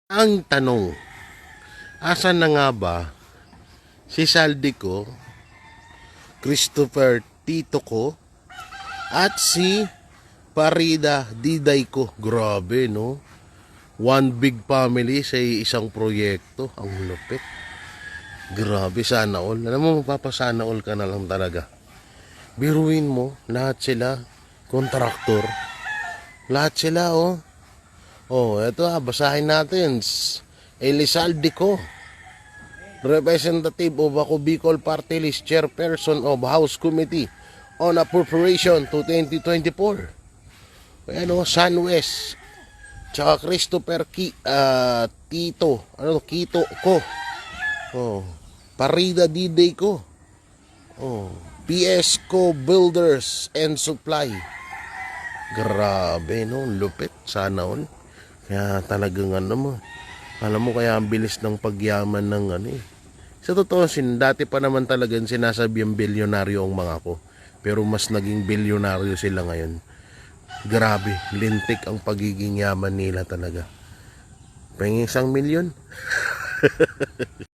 Ang tanong, asan na nga ba si Saldico, Christopher Tito ko, at si Parida Diday ko? Grabe, no? One big family sa isang proyekto. Ang lupit. Grabe, sana all. Alam mo, mapapasana all ka na lang talaga. Biruin mo, lahat sila, kontraktor. Lahat sila, oh. Oh, eto basahin natin. Elizaldico, Representative of Ako Bicol Party List, Chairperson of House Committee on Appropriation to 2024. Ayan o, Sunwest. Tsaka Christopher Tito. Kito ko. Oh, Parida Diday ko. Oh, PS Co Builders and Supply. Grabe, no? Lupit. Sana all. Kaya talagang alam mo kaya ang bilis ng pagyaman ng Sa totoo, dati pa naman talagang sinasabi ang bilyonaryo ang mga ko. Pero mas naging bilyonaryo sila ngayon. Grabe, lintik ang pagiging yaman nila talaga. Panging 1 milyon.